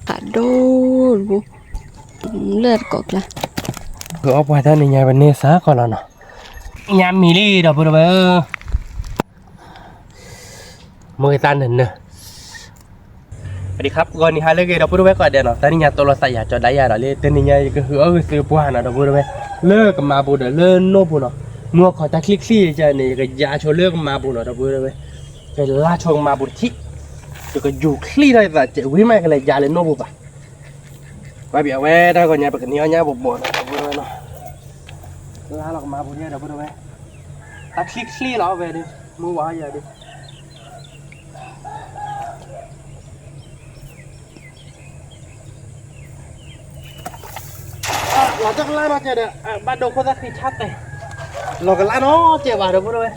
Aduh, lihat kok lah. Gue apa tadi nyai Vanessa kalau no. Nyai Mili dah pun apa? Mau kita nene. สวัสดีครับก่อนนี้ฮะเลิกเดี๋ยวพูดไว้ก่อนเดี๋ยวเนาะตอนนี้เนี่ยตัวเราใส่ยาจอได้ยาเราเลยตอนนี้เนี่ยก็คือซื้อปัวหาเนาะเดี๋ยวพูดไว้เลิกกับมาบูเดี๋ยวเลิกโน่บุเนาะเมื่อขอจะคลิกซี่จะนี่ก็ยาโชเลิกกับมาบูเนาะเดี๋ยวพูดไว้ก็ลาชงมาบูที่ก็อยู่คลี่ได้แต่เจ้าวิไม่กันเลยยาเลยโน่บุป่ะไปเบียร์ไว้ถ้าก่อนเนี่ยปกติเนี่ยบุบบ่เนาะเดี๋ยวพูดไว้เนาะลาหลอกมาบูเนี่ยเดี๋ยวพูดไว้ถ้าคลิกซี่เราไปดิมือวางอย่าดิเราจะล่ามาเจอเด้อบ้านโดคนสักทีชัดเลยเราก็ล่าเนาะเจ็บว่ะเดี๋ยวพูดเลย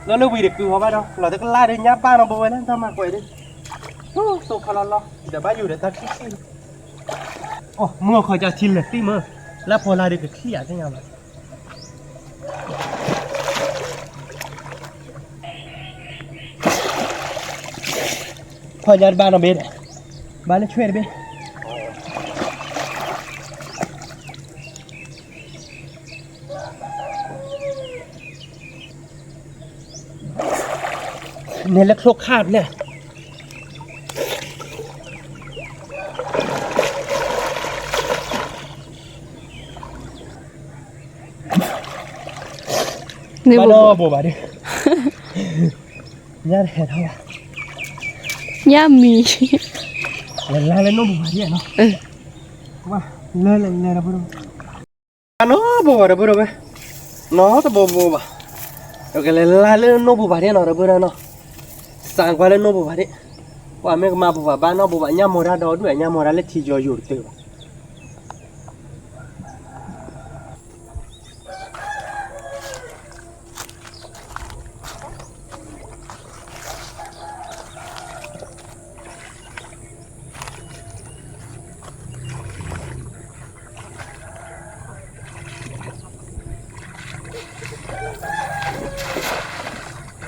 แล้วเรื่องวีเด็กคือเขาบ้านเราจะล่าเดี๋ยวยับบ้านเราไปไว้นั่นทำมากกว่าดิโอ้สุขเราเดี๋ยวบ้านอยู่เดี๋ยวตะขี้โอ้เมื่อคอยจะชินเลยที่เมื่อแล้วพอลาเด็กก็ขี้อยากใช่ไหมพอยัดบ้านเราเบ็ดบ้านเราช่วยเบ็ดเนี่ยแล้วโคลกคาบเนี่ยนี่บุบ บ่บ่ดิย่าแห่เท่าไหร่ ย่ามี แล้วน้องบ่บ่ดิเนาะว่าเลยนะบ่เนาะบ่บ่บ่บ่เนาะตะบ่บ่บ่โอเคเลยน้องบ่บ่ดิเนาะบ่เนาะสั่งกว่าเลยน้องบ่บ่ดิว่าแม่ก็มาบ่บ่บ้านเนาะบ่บ่ย่ามอราดอด้วยย่ามอราเลยที่จออยู่เตอ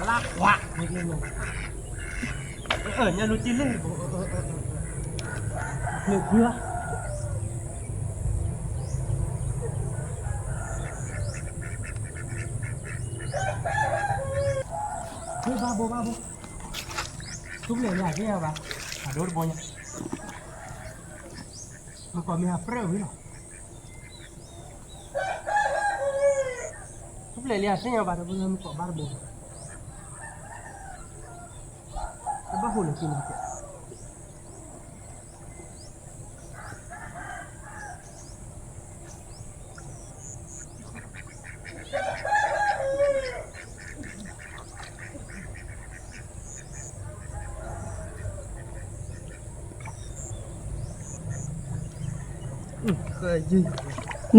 ลักวะเนี่ยรู้จิเลยเลือกเพื่อบ้าโบทุกเรื่องอยากเรียกว่าโดนโบเนี่ยมันก็มีหาเปรี้ยววิหรอทุกเรื่องอยากเรียกว่าโดนโบมันก็บ้าโบบ้าโบเลยกินอะไร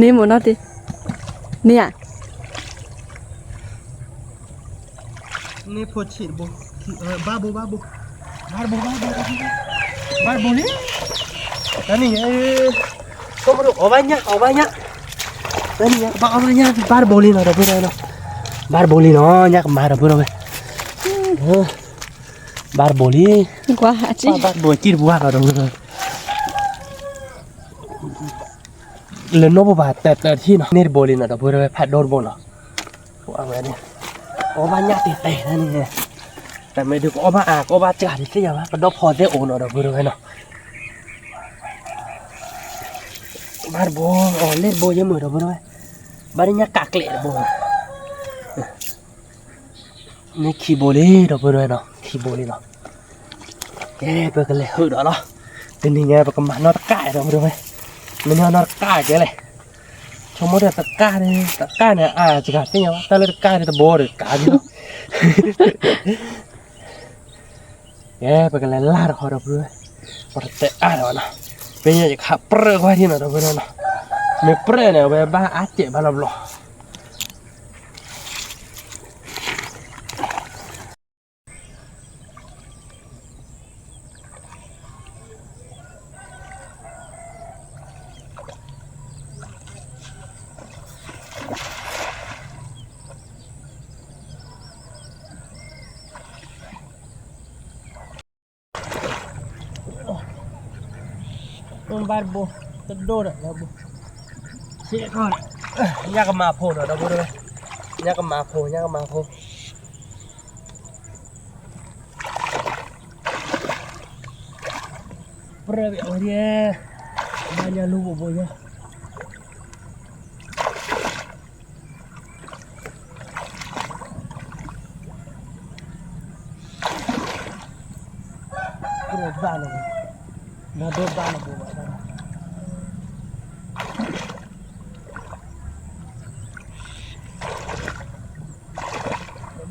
นี่หมดแล้วดิเนี่ยนี่พอฉีดบ้าโบนี่นั่นนี่ก็มาดูเอาไว้เนี่ยนั่นนี่บ้าเอาไว้เนี่ยบ้าโบลีเนาะเดี๋ยวพูดเลยเนาะบ้าโบลีเนาะเนี่ยก็มาเดี๋ยวพูดเลยบ้าโบลี gua aja บ้าโบจีบัวก็เดี๋ยวพูดเลยเล่นโนบุบาแต่ที่เนาะนี่โบลีเนาะเดี๋ยวพูดเลยพัดโดนโบเนาะว่าไงเนี่ยเอาไว้เนี่ยเตะนั่นนี่แต่ไม่ดูก็เอามาก็มาจ่าที่ที่ยังวะก็ดอกพอได้โอนเดี๋ยวพูดเลยเนาะบ้าโบเล่นโบยังมือเดี๋ยวพูดเลยบ้านนี้กักเละโบนี่ขี้โบลีเดี๋ยวพูดเลยเนาะขี้โบลีเนาะเอ๊ะเปิดกันเลยหืดเนาะทีนี้ไงปกตินอนตะก่ายเดี๋ยวพูดเลยมันนอนตะก่ายแกเลยชมมติตะก่ายเนี่ยจะกัดที่ยังวะแต่เลยตะก่ายเนี่ยตะโบเลยกัดอยู่เอ๊ะเปิดกันเลยลาดคอเดี๋ยวพูดเลยพอเตะเดี๋ยวนะเป็นยังไงขับเปรี้ยวไว้ที่ไหนเดี๋ยวพูดเลยเนาะไม่เปรี้ยวเนี่ยไปบ้าเจ็บบ้าหลบ barbo tedor dah bu sik kon nya ke mapo dah bu dah nya ke mapo Pergi oh dia banyak lu bobonya Berbana na berbana bu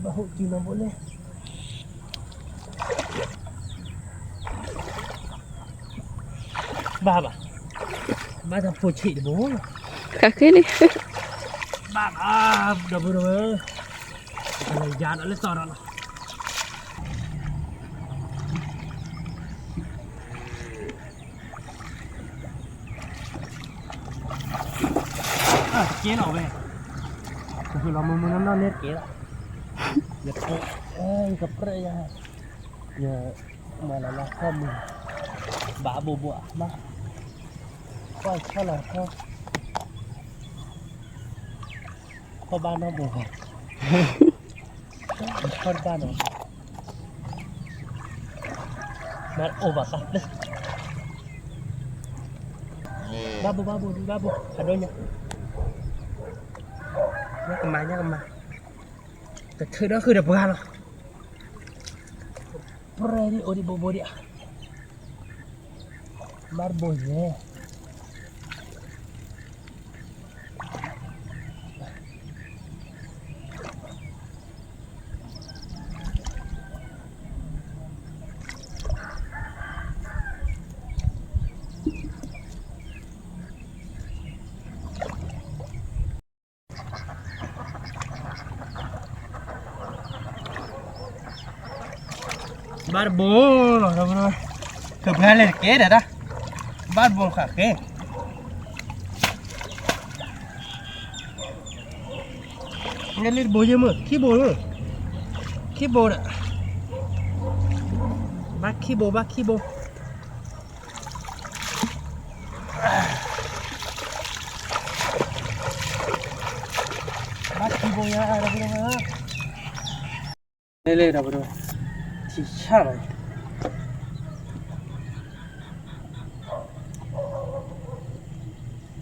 bahu kina boleh Baba dah poci de bu Kaki ni. Baba dah beru kalau jalan le sorang kế nào vềคือเรามันนั่นเนี่ยเก๋ละอย่าโอ้ยกับเปรย์อย่ามาละข้อมือบาบัวมาก็เท่าไหร่ข้อบ้านน้องบัวข้อบ้านน้องมาโอ้บ้าสัตว์บาบัวadonya nhắc mà cái thứ đóคือđập gan rồi pre đi odi bobo dia marbo ye Barbo, bro. Kebalik ke dah. Barbo kake. Ngelir boje mu, kibo. Kibo dah. Bakibo. Bakibo ya, bro. Ngelir dah, bro. Cicara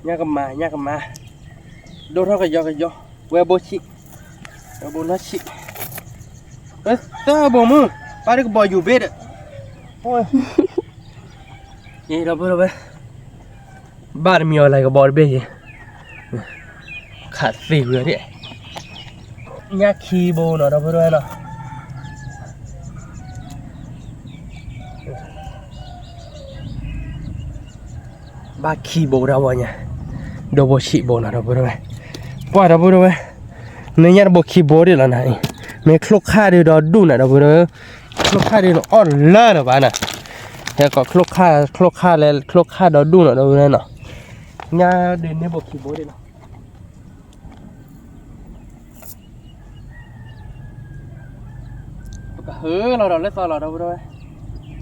nha kema đôi thôi cái gió webo nó chị ta bò mưa ba đứa bò dù biết đấy ôi gì đâu bữa ba đứa mèo lại cái bò biết gì khát phì vừa đấy nha khi bò nó đâu bữa nào ba khi bồ đâu rồi nha đâu bồ chị bồ nào đâu bồ qua đâu bồ nếu nhát bồ khi bồ đi là này mấy khúc khai đi đó đủ này đâu bồ khúc khai đi nó on lơ rồi bạn này thế có khúc khai đó đủ nữa đâu này nọ nha đến đây bồ khi bồ đi nào hứเราเล่นต่อเราđâu bồ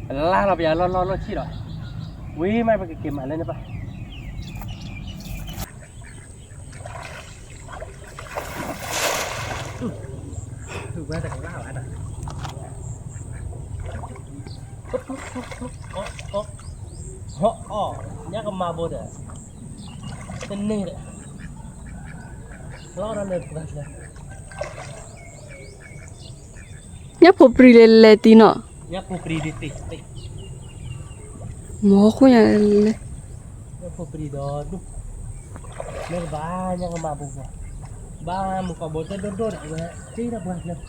laเราbây giờ lo chi rồi Wih, mai pakai game mana ni pak? Gua tak kenal ada. Oh, nya kemabo dah. Seni dah. Lo orang lepas lah. Nya popri le tino. Nya popri di ti. Mau aku yang le. Nya popri dah tu. Nya banyak kemabo gua. Ba muka botol dodor dah. Tidak buat lah.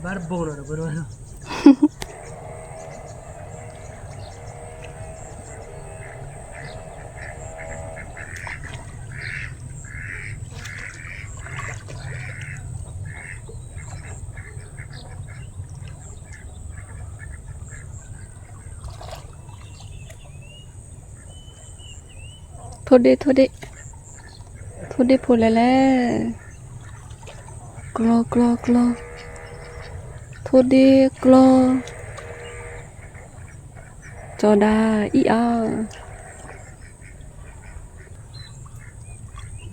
Barbona benar. โทษเดพูดแล้วกลโทษเดกลอจอดาอีอา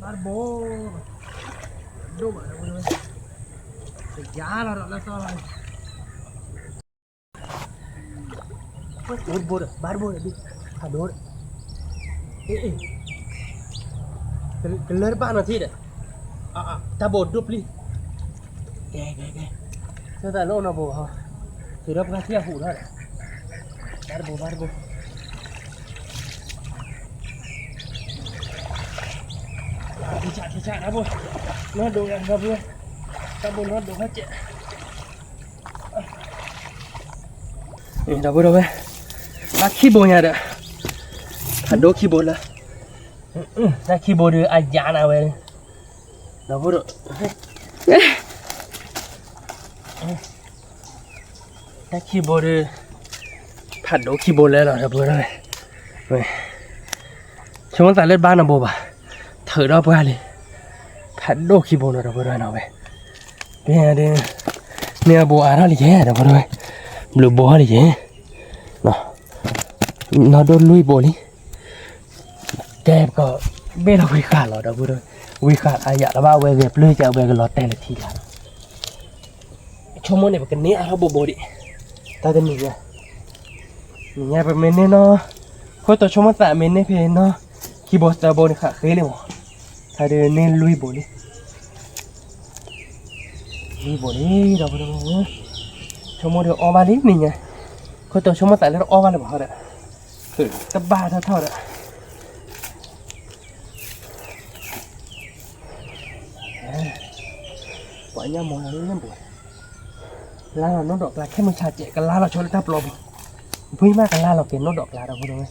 Barbo. Đâu mà đâu đây. Cái giá là sao này. Barbo đi. Thả đồ. Ê. Cái lơ bạn nó thi đấy. Ta bột đúp đi. Kìa. Sao ta lô nó bồ hả? Thì nó ra thiêu hủ thôi. Barbo. Thì chả đã bôi. Nó đồ ăn gặp luôn. Ta bôi nó đồ hết chị. Đã bôi đâu vậy? Bác khi bôi nhà đã. Thật đố khi bôi là. Ra khi bôi đưa ai giá nào về. Đã bôi rồi. Ra khi bôi đưa. Thật đố khi bôi lên rồi đã bôi rồi. Chúng ta lên ba nào bôi bà. Thử đó bữa đi, thật đôi khi bố nó đâu bữa nào vậy, bây giờ đi, nè bố ăn đi chứ, đâu bữa rồi, lừa bố đi chứ, nó đôi lui bố đi, đẹp có, bây giờ quy khát rồi đâu bữa rồi, quy khát ai dạ là bao về dẹp lưới chèo về cái lọt tay là thì là, cho món này phải cái nĩa nó bố đi, ta tên mình nha phải mình nên nó, khối tổ cho món tạ mình nên phải nó, khi bố ta bố này khá khế lên mà. Thay nên lui bộ đi đâu cho mua được o ba lít này nha có tôi cho mua tại nó o ba là bảo đấy thử cấp ba thôi đấy quả nha mồi nó lên bụi lá là nó đọt là cái mình xài chạy cái lá là cho nó táp lò vui mà cái lá là tiền nó đọt là đâu rồi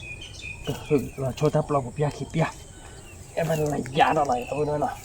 thử là cho táp lò một bia khi bia em ăn lại giá nó này thôi nữa nào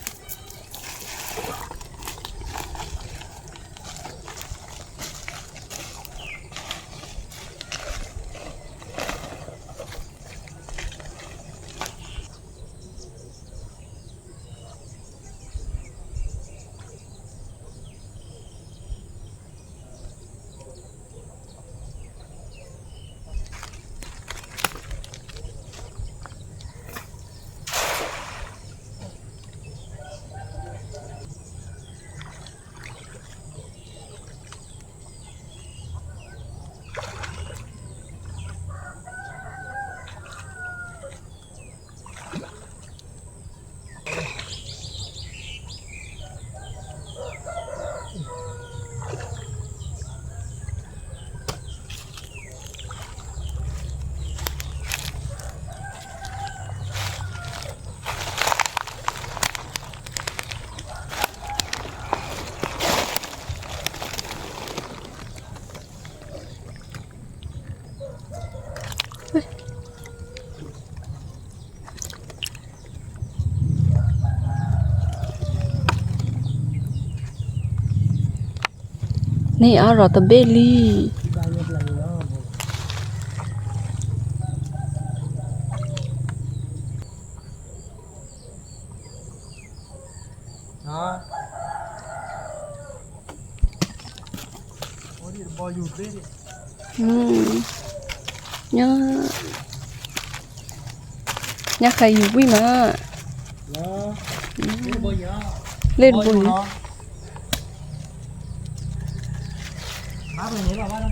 Này ở rồi tao bê ly. Đó. Ôi đi bò dụt đi. Nhá khai dụt quý mà. Đó. Lên bò gió. Lên bò gió. Má phải nhảy vào bắt đâu.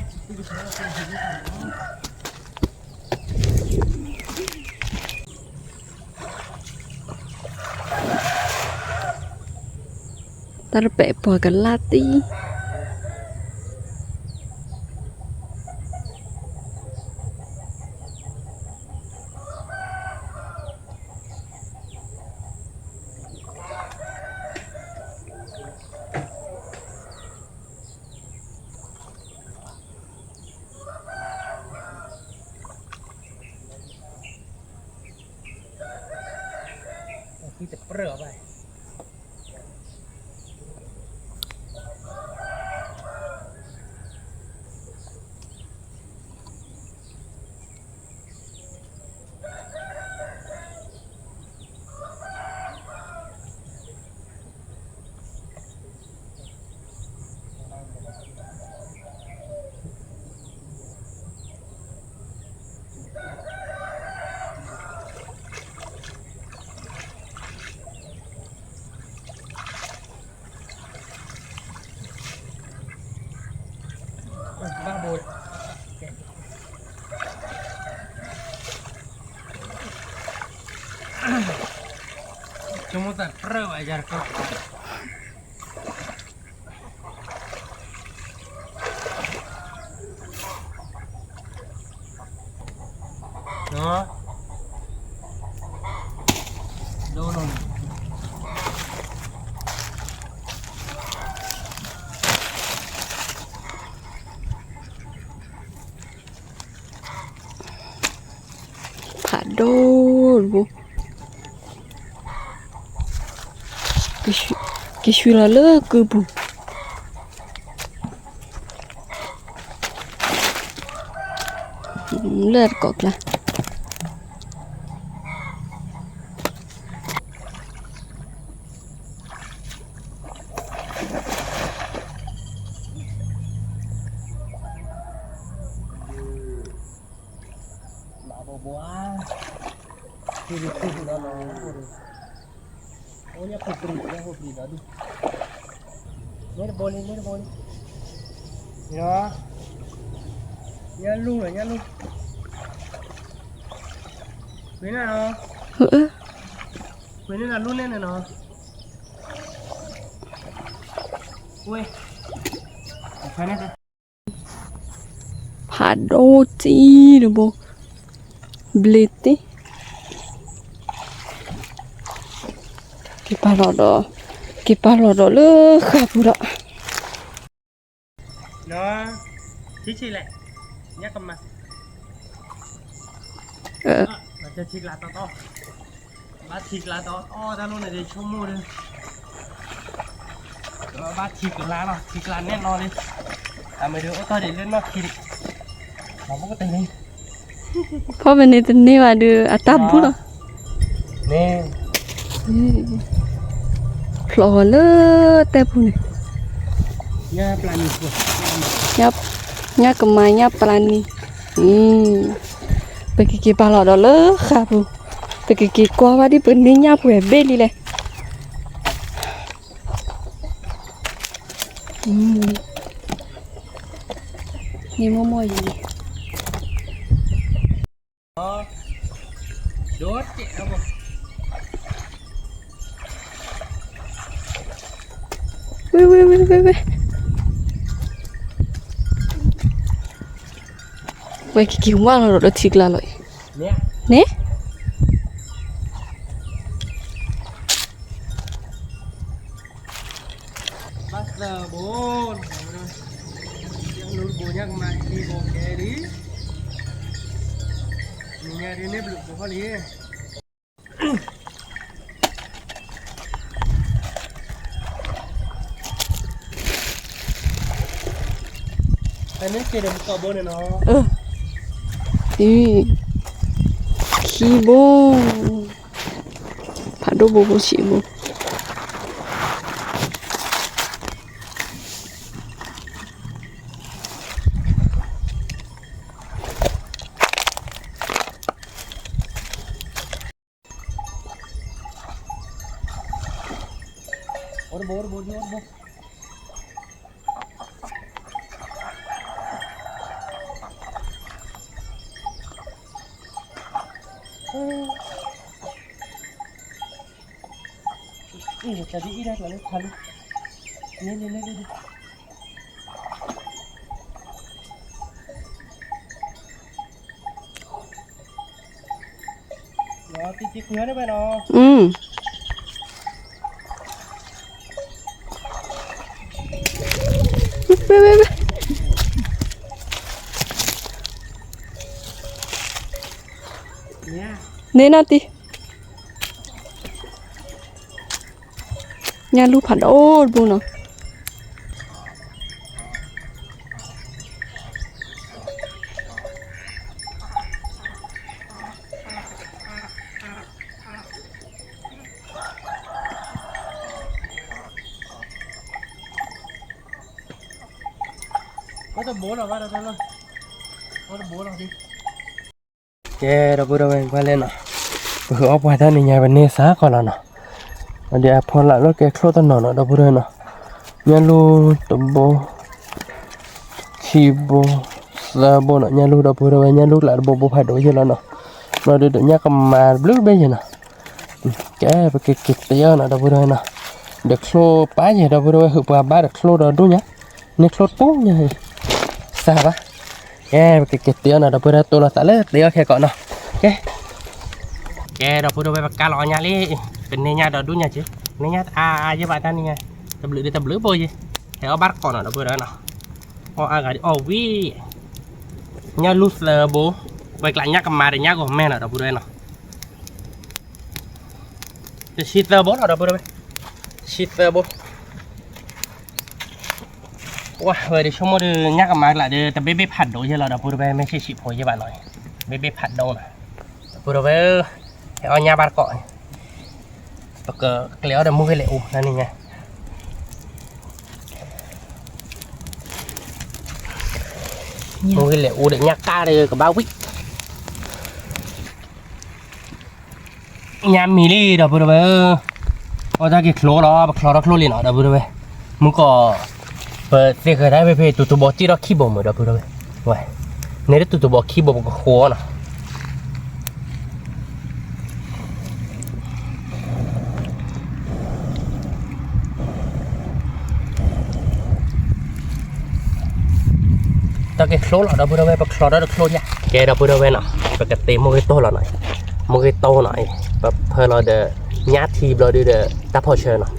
Tar bẹ bò cả lati. Khi tập rửa vậy. mau tak perlu ajar kau. No. No. ผ่าโดนบุque je suis là que bon lợt cột là Pokoknya hobi aduh. Ini boleh. Ya. Nyalu. Ini nó. Ini là luôn lên này nó. Ui. Phải nè.ผ่าโดจีđược bộ blitty cái ba lọ đó lơ khá phụ đó Nó chỉ lại nhắc cầm mặt nóจะชิกลาต่อบ้าชิกลาต่อถ้ารู้ไหนเดี๋ยวชั่วโมงเลยบ้าชิกลาเนาะชิกลาแน่นอนเลยไม่เดี๋ยวตอนเดี๋ยวเล่นนอกคิดเราไม่ก็ตีนี่ เพราะเป็นในตัวนี้ว่าดูอัตราบุหรอ นี่ พลอเลแต่บุนี่ ย่าปลาหนีบ ยับกับไม้ยับปลานี่ไปกี่ปลาหลอดเลยค่ะบุไปกี่กว่าว่าที่เป็นนี่ยับแหวเบลี่เลยนี่มั่วๆอยู่นี่ โดดเจ๋อบ่ Ui. Vậy cái kiểu mà nó đã thịt là rồi. Nè. Bắt giờ bố. Yang lur banyak mati bokeh di. Nyari ini belum bokeh ni. Anh ấy kia đừng có bố này nó. Khi bố phải đổ bố chị bố. Bố. Tadi ini dah lalu halu. Ni. Đó, tí khứa đấy bạn nó. Bê. Nè nè tí. Nhà lưu phản ô bù nó. Có tao bố nào vào đây luôn. Có tao bố nào đi. Yeah, đâu bên qua lên nào. Bữa ốc qua thân nhà bên này xá còn là nào. Dia phun lại nó cái khô tao nó đâu bữa nào. Nhà lu tụi bố chi bố giờ bố nó nhà lu đâu bữa nhà lu lại bố phải đổi cho nó nó được nhà cầm mà blue bây giờ nào. cái cái tia nó đâu vừa nè được khô bá gì đâu vừa hụp vào bá được khô rồi đúng nhá nên khô tốt nha sao đó cái tia nó đâu vừa tôi là tại lấy tia khe cọ nó cái đâu vừa về cá lò nhà đi bên này nhà đâu đúng nhà chứ này nhà với bạn ta này nha tập lưỡi bôi gì thì ở bắt còn ở đâu vừa đó nào ở cái vi nhà lút là bố vậy lại nhà cầm mà để nhà của mẹ ở đâu vừa nào shiter bố ở đâu vừa đây shiter bố wow vậy thì xong rồi nhắcกับมาlại đi tập bếpผัดđồ chứ là đâu vừa đâyไม่ใช่ฉีดหัวchứ bạn nói bếpผัดđâu nè vừa đây ở nhà bạn cọ bậc kéo để mua cái lẹo này nha mua cái lẹo để nhắc cá đây có bao quýt nhà mì đi đâu vừa đây ở đây cái khô đó khô liền ở đâu vừa đây muốn cóเด็กก็ได้ไปตัวบอที่เราขี้บ่มเด้อพูดเลยว้ายเนี่ยตัวบอขี้บ่มก็โคนะตะเกียบโคลเราเด้อพูดเลยปะโคลเราเด้อโคลเนี่ยแกเราพูดเลยนะปกติมือโตเราหน่อยมือโตหน่อยแบบเพื่อเราเด้อญาติทีเราเด้อตาพอเชิญเนาะ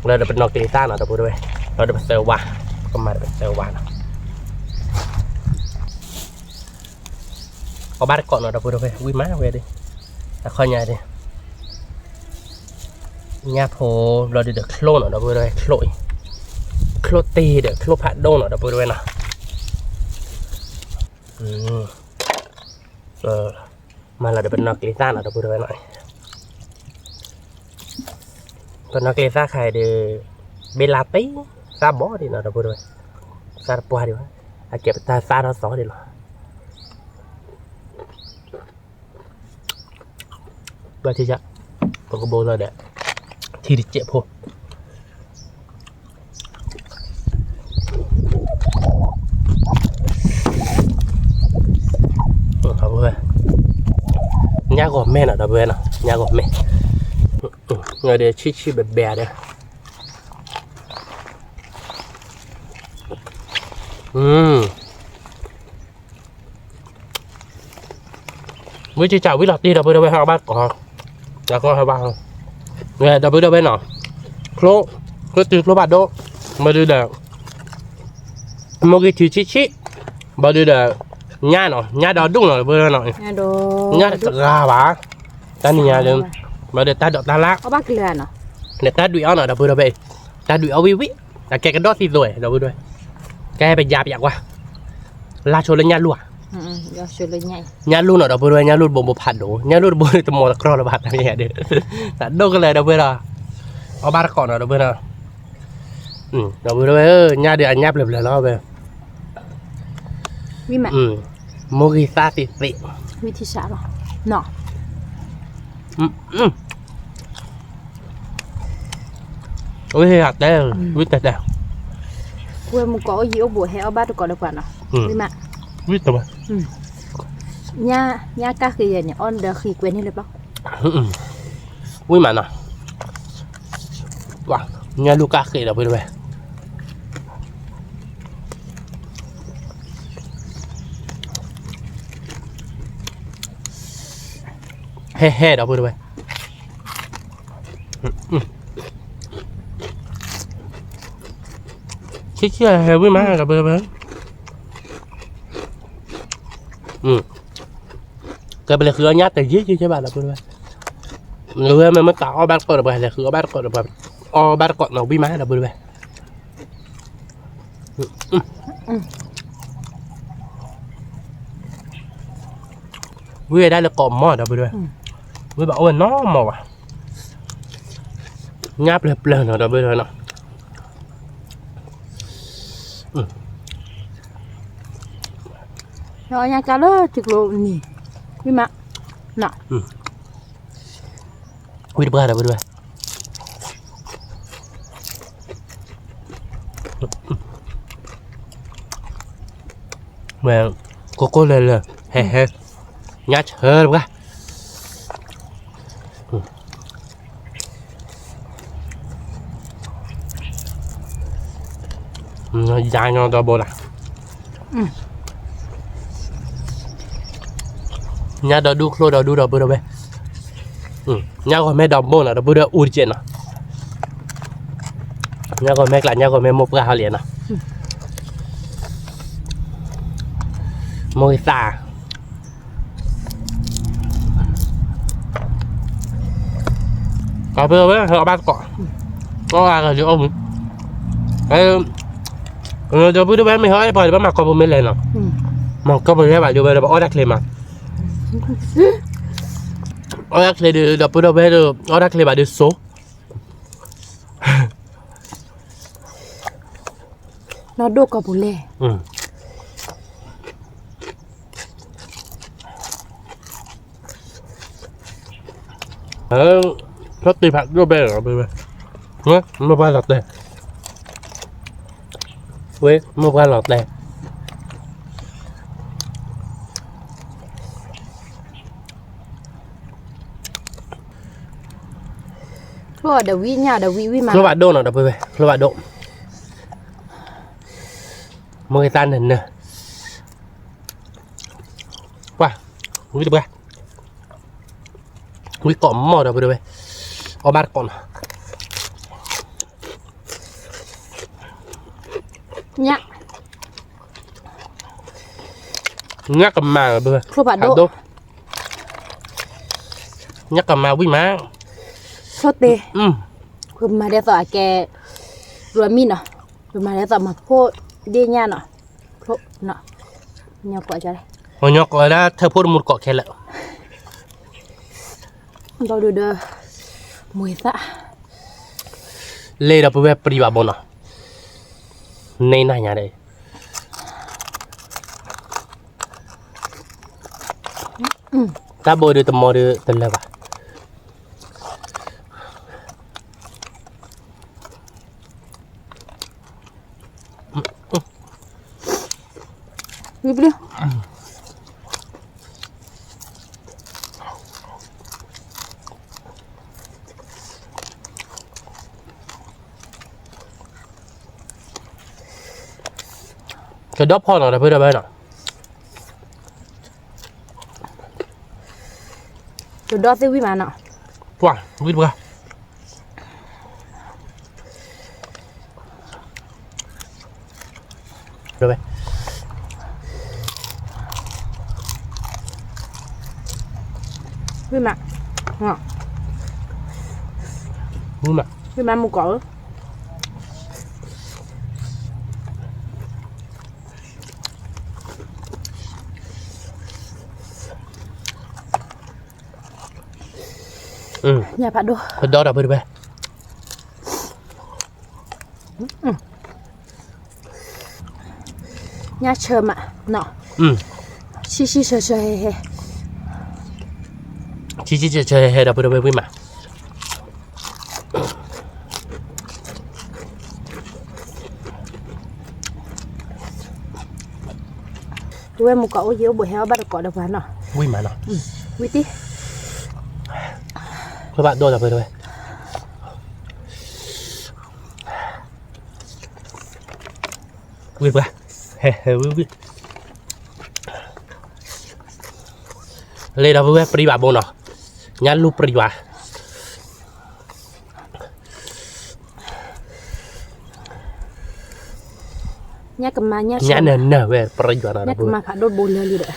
เราเด้อเป็นนอกกีตาร์เนาะเด้อพูดเลยเราเด้อเป็นเซลว่าก็มาเป็นเซลวานเอาบ้านก่อนเราพูดไปวิ่งมาเวดิแต่ข้อใหญ่ดิญาโพเราเดือดโคลนเราพูดไปโคลตีเดือดโคลผัดโดนเราพูดไปนะมาเราเดือดเป็นนักกีฬาเราพูดไปหน่อยเป็นนักกีฬาใครเดือเบลาตีซาบอดีนะเราพูดด้วยซาปัวดีวะเก็บตาซาเราสอดีหรอบางทีจะปกโบเลยเด็ดทีดิเจ็บพอเอาไปยากกว่าแม่น่ะเราเบื่อน่ะยากกว่าแม่เงยเดี๋ยวชี้แบบแบะเด้วิจิจ่าวิลาตีเราไปหาบ้านก่อนแล้วก็หาบ้านเนี่ยเราไปหน่อโครตีโครบาดโดมาดูเด้อโมกิทีชิมาดูเด้อญ่าหน่อยญ่าดอดุ้งหน่อยไปหน่อยญ่าตะกาบ้าตาเนี่ยเดิมมาเด้อตาดอกตาลักเอาบ้าเกลือเนาะเนี่ยตาดุยเอาหน่อยเราไปตาดุยเอาวิแต่แกกันดอสีสวยเราไปด้วยแกไปยาอยากว่าลาโชเลยญาลัวยาโชเลยไงญาลูนเราไปด้วยญาลูนบ่ผัดโดญาลูนบ่ตะมอตะกรอระบาดอะไรอย่างเด้อแต่โดกันเลยเราไปละเอาบ้านก่อนเราไปละเราไปด้วยญาเดือญาเปล่าเราไปวิมัโมกิซาติวิธีสาบเนาะวิธีหัดได้วิธีแต่เว้ยมึงก็เอายี่เอาบัวให้เอาบ้านตัวก่อนดีกว่าเนาะวิมัวิธีตัวย่ากะคืออย่างเนี่ยออนเดอร์ขี้เกวียนนี่เลยปะวิมันอ่ะว้าญาลูกกะคือเราไปด้วยเฮ้เราไปด้วยเชี่ยเฮ้ยมาเราไปด้วยcái bây giờ khứa nhát từ dưới chứ bạn là tôi người mà mới tạo ban cọt rồi là khứa ban cọt rồi ban cọt nào bi má là tôi đây là cọt mò đó tôi với bảo ơi nó mò à nháp lên lên rồi đó bây giờ nào rồi nhà cá đó trực lộ nhỉวิมะเนาะวิดเบอร์อะไรไปด้วยเหมือนโกโก้เลยเฮ้ยัดเฮ้ยปะ ยายนอนตัวบนอ่ะnhà đó đu khlo đó đu đó bữa đó bé nhà còn mẹ đầm bông là đó bữa đó ui chuyện à nhà còn mẹ lại nhà còn mẹ một gà liền à môi xà có bữa bé họ bắt cọ có ai là chỗ ông cho bữa đó bé mày hỏi bây giờ mặc con bông lên nào mà có bữa bé bạn vô bây giờ bảo đắt lên mà Orang kena dah pun dah bayar orang kena ada so. Nó đô có bù lê. Rất tìm hạt vô bè rồi bè. Nhớ, mua ba lọt đây. Quế, mua ba lọt đây. Rồi đầu vi nhà đầu vi mà. Lô bạn đô nào đập bè, lô bạn độ. Mua cái tan hình nè. Qua, quý được bè. Quý cỏ mò đập bè. Ở bát còn. Nhá. Nhắc cầm mà bè. Lô bạn độ. Nhắc cầm mà quý má. Sốt tê. Rồi mà để tỏ kè rồi min à. Rồi mà để tỏ mà phô đi nha nọ. Phô nọ. Nhọc quả cho đây. Hồi nhọc ở đó thơ phô một cọ khe lợ. Đâu được đơ. Mùi dạ. Lê đập bè bì bà bồn à. Này này nhà đây. Ta bồi được tầm mò được tầm lợ bà. Đi đi. Cái đốp hoa nào là bây giờ nào? Rồi đó tiêu vi mà nọ. Wow, biết chưa? Rồi đây. Vi mà. Ngọt. Vui mà. Vi mà một cỏ. Nhà bạn đồ. Đó là bây giờ. Nhà chờ mà nọ. Chi chi chờ he he. Chi chờ he là bây giờ vui mà. Tụi em một cậu dưới buổi heo bắt được cỏ được vào nọ. Vui mà nọ. Vui tí. Các bạn đôi là bây giờ. Vui quá. He vui. Lê đó vui pri bà bồn à. Nhà lu pri bà. Nhà cầm mà nhà. Nhà nè về pri bà nào. Nhà cầm mà phải đốt bồn lên đi đấy.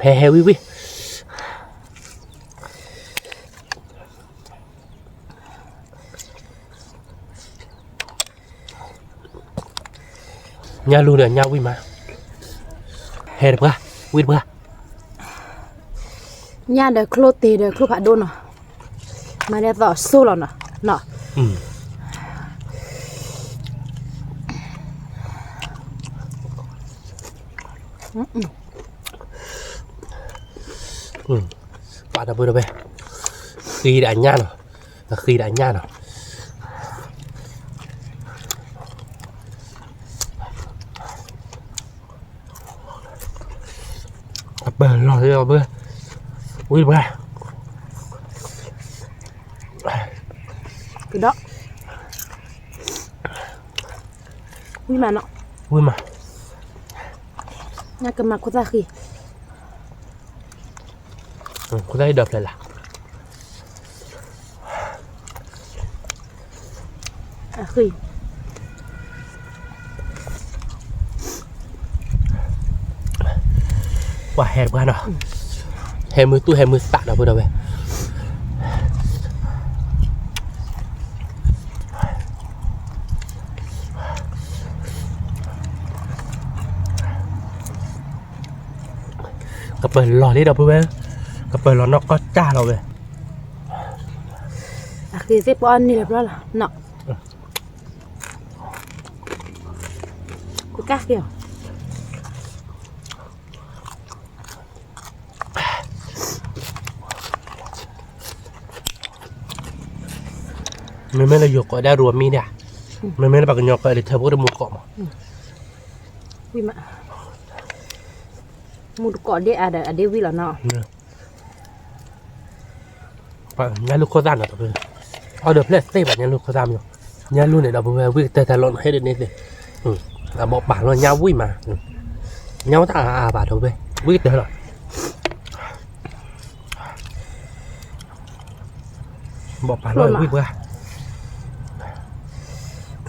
He vui. Nhà luôn là nhà vui mà. He được quá, vui được quá. Nhà đời khô tê đời khô phải đôn nọ. Mà để tỏ xô lò nọ. Nọ. Bạn đã vừa đâu về. Khi đã nha nào. Khi đã nha nào. Bờ lò thế rồi bữa. Ui bữa. cứ đó vui mà nọ อุ้ยมา nhà cầm mặt của ta khi กูได้เดิบเลยล่ะ khi ว่าแหกบ้านเนาะแหกมือตู้แหกมือสักเนาะพูดเอาไว้กระเปิดหล่อนี่เดี๋ยวพูดไว้กระเปิดหล่อนอกก็จ้าเราเว้ย khi xếp on đi đẹp đó là nọ của các kiểu มันไม่ได้ยกก็ได้รวมมีเนี่ยมันไม่ได้ปากกันยกก็ได้เธอพูดได้มุกเกาะมั้ง vui mà một cỏ đi à đây vui là nọ ปากงั้นลูกโคตรน่ะตัวเพื่อนเอาเดี๋ยวเพลสเต้แบบนี้ลูกโคตรอยู่งั้นลูกเนี่ยเราไปวิ่งแต่หล่นให้เด็ดนิดเลยเราบอกปากเราเงาวิ่งมาเงาตาบาดตัวเพื่อนวิ่งเดี๋ยวหรอบอกปากเราวิ่งเพื่อ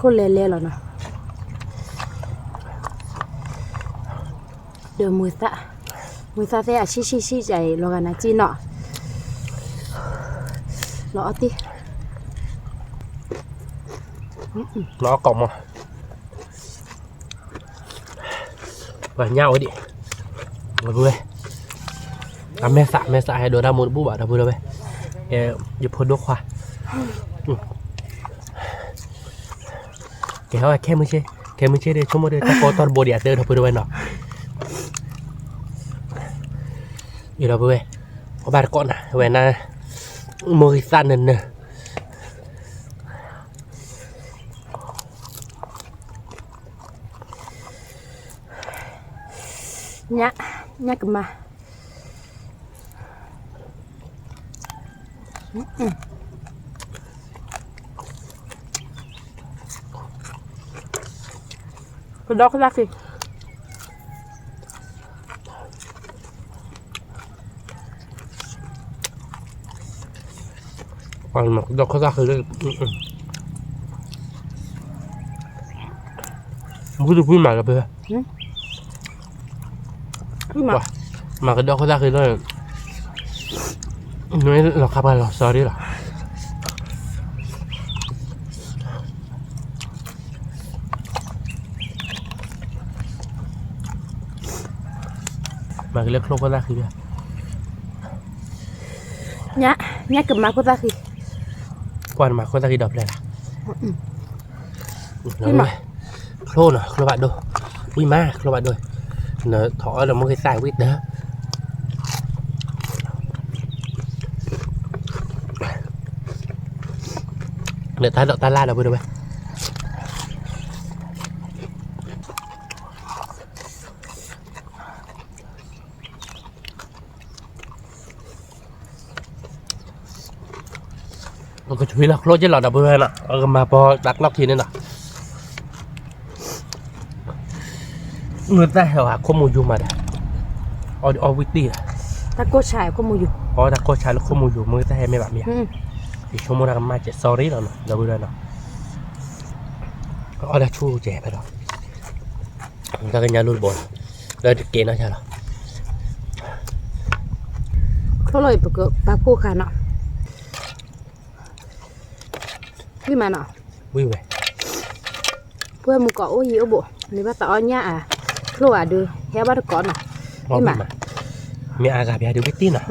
thôi lè lè là nọ được mùi sa thế à chi chạy lo gần là chi nọ lọ tí ล้อกล่องมาvà nhau ấy đi mọi người mẹ xạ hay đồ ra một bút bảo đâu vừa đâu vậy giúp hôn đốt khoa cái hoa kem chơi đây cho một đây ta có toàn bộ địa tơ đâu vừa đâu vậy nọ gì đâu vừa vậy có ba con à vậy na mười san nè nhá cầm mà cái đó có ra kì còn mà đâu có raคือพูดมาแล้วเพื่อ mà mà cái đó có raคือเลยnói làขับอะไร sorry หรอมาเรียกโลกก็ได้คือ nhá cầm mà có ra kì กวนมาคนตะกี้ดอกเลยล่ะโคลน่ะโคลบาดโดวิ่งมาโคลบาดโดเนอะถอเราไม่เคยใส่วิ่งเด้อเดี๋ยวตาดอกตาลาเราไปดูไหมเราก็ช่วยเราโคลจะหลอดดับเบิลน่ะเอากันมาพอตักนอกทีนี่น่ะเมื่อได้เหรอข้อมูลอยู่มาเด้ออวิตี้ ta cô xài có mùi gì เพราะถ้าโคชายแล้วข้อมูลอยู่มือได้ไม่แบบนี้อีกชั่วโมงนึงมาจะ sorry แล้วเนาะดับเบิลเนาะก็เอาได้ชู้แจกไปหรอกก็กันยาลุ่นบนแล้วเกณฑ์นะใช่หรอ thôi rồi bà cô khả nọ như mà nọ วิ่งไป quê một cỏ ô gì ô bộ nếu bắt tao nhá à lô à đưa heo bắt được con nọ มองมามีอากาศไปดูวิตี้น่ะ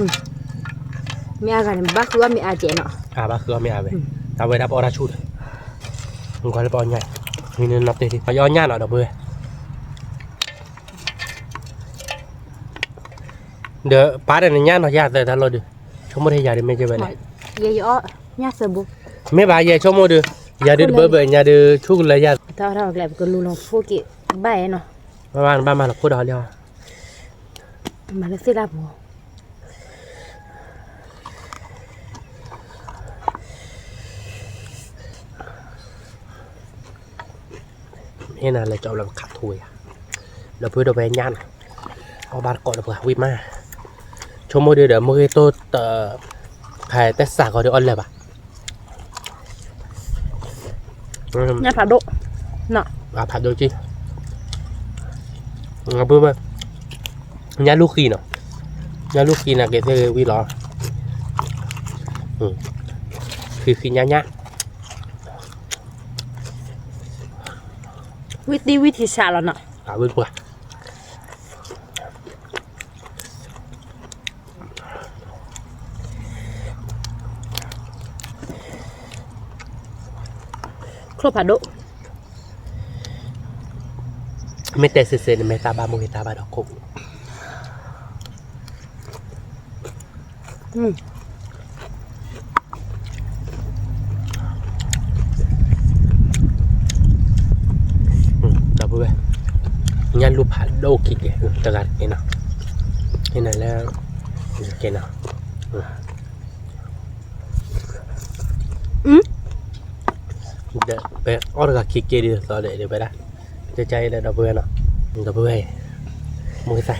mẹ à này bác cứ mẹ à trẻ nọ บ้าคือมีอาไปเอาไว้รับออราชูดมึงก็เลยปอนใหญ่มีเนื้อนับเตะที่พยอนย่าหน่อยดับเบิลเดี๋ยวป้าเดี๋ยวย่าหน่อยย่าแต่ถ้าเราดูชั่วโมงที่ยาดีไม่ใช่ไหมเนี่ย ghê gió nhá sờ bụng ไม่บายยาชั่วโมงดูยาดูเบอร์ยาดูชุกเลยยา tao lại cái lù nó phô kị bài nọ บ้านเราพูดเอาเดียว mà nó sẽ đạp bộ ให้น่ะเลยเจ้าเราขาดถุยเราเพื่อเราไปย่านเอาบาดก่อนเราเพื่อวิ่งมาชมโมเดลเดี๋ยวมือโตภายแต่สากเขาเดี๋ยวอ่อนเลยป่ะเนี่ยผัดโดเนาะผัดดูจีเอาเพื่อมาย่าลูกขีเนาะย่าลูกขีน่ะเกตวิล้อคือย่าวิธีชาแล้วเนาะเพื่อครบผัดโดไม่แต่เซนไม่ตาบาโมเฮตาบาดอกกุดับเบิ้ลยันลูกผัดโดกิเกะตะกัดเนาะเห็นแล้วเกะเนาะเดี๋ยวไปออร์กาคิเกะดีต่อเดี๋ยวไปได้จะใจเลยดับเบิ้ลเนาะดับเบิ้ลมือใส่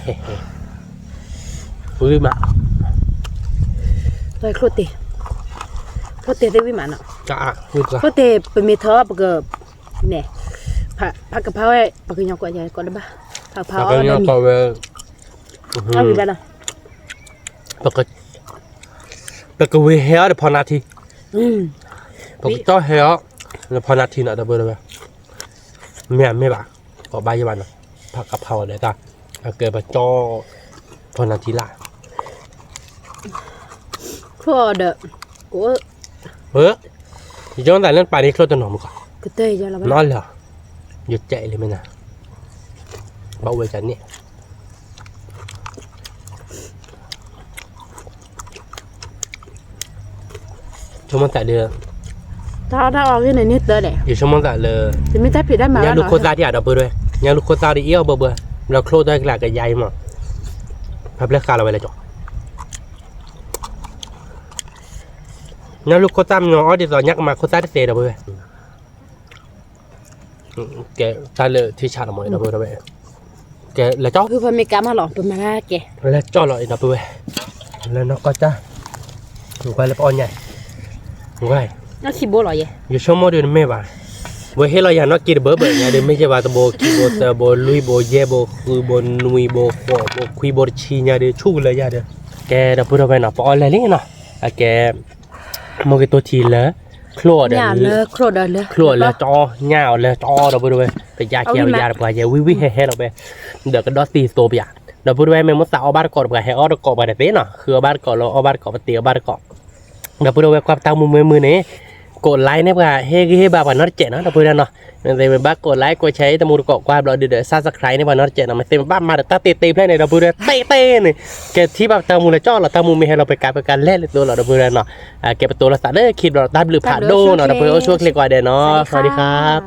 ปื้มอ่ะตัวโคตรเตได้วิมานเนาะจ้าพูดก่อนโคตรเตเป็นเมทัลปะเกิบเนี่ยผักกะเพราไอ้ปะกินยอกก่อนใหญ่ก่อนได้ปะผักเผาเอาได้มีเอาอยู่บ้านนะปกติเฮียเดี๋ยวพอนาทีปกติเจ้าเฮียเดี๋ยวพอนาทีน่ะดับเบิ้ลเลยไม่บ้าก็ใบยันนะผักกะเพราเลยตาเกิดมาจ้อพอนาทีละครัวเด้อโอ้ย้อนแต่เรื่องปลานี้ครัวตัวหนอมก่อนก็เตยจะละบ้านนอนเหรอหยุดใจเลยไหมนะเบาเวจันเนี่ยชั่วโมงแต่เดือถ้าออกที่ไหนนิดเดียวแหละอยู่ชั่วโมงแต่เลยจะไม่ได้ผิดได้มายังลูกโคตรที่อ่ะดับเบิ้ลด้วยยังลูกโคตรที่เอี้ยวเบื่อเราโคตรได้กระกับใยมั้งพับเลือกการเราไว้เลยจ้ะยังลูกโคตรมันอ๋อเดี๋ยวยักมาโคตรที่เสียดับเบิ้ลแกตาเลยที่ชาร์จหมดดับเบิ้ลดับเบิ้ลแกแล้วจ้อคือพอมีการมาหลอกเป็นมาแกแล้วจ้อเลยดับเบิ้ลแล้วนกก็จ้าถูกไปแล้วปอนใหญ่ถูกไปน่าขี้โบหรอเย่อยู่ชั่วโมงเดียวไม่บ้าเว้ยเราอยากนักกินเบอร์เนี่ยเดี๋ยวไม่ใช่ว่าตัวโบกีโบเตอร์โบลุยโบเย่โบคือโบนุยโบโบคุยโบชีเนี่ยเดี๋ยวชูเลยเนี่ยเดี๋ยวแกดับเบิ้ลไปหน่ะปอนอะไรนี่เนาะแกมองตัวทีเลยครัวเดี๋ยวครัวเดี๋ยวจ้อเงาเลยจ้อดับเบิ้ลไปยาเกี่ยวยาดับเบิ้ลยาวิเฮเราไปเดี๋ยวก็ดอสตีโตไปอ่ะดับเบิ้ลไม่มันสาวบ้านก่อนไปให้ออร์ก่อนไปเต้เนาะคือบ้านก่อนเราเอาบ้านก่อนไปเตี๋ยวบ้านก่อนดับเบิ้ลความตั้งมือนี้กดไลค์เนี่ยว่าเฮ้บ้าวันนอตเจนะดับเบิ้ลเนาะแต่เป็นบ้ากดไลค์กดใช้ตะมูกความเราเดี๋ยวซับสไครต์ในวันนอตเจนะมันเต็มบ้ามาแต่ตาเตะๆในดับเบิ้ลเตะเนี่ยแกที่แบบตะมูเลยจ้อเราตะมูไม่ให้เราไปการเล่นตัวเราดับเบิ้ลเนาะแกเป็นตัวเราสัตว์เลยคิดเราดับหรือผ่านโดนเนาะดับเบิ้ลช่วยคลิกไว้เดี๋ยวเนาะสวัสดีครับ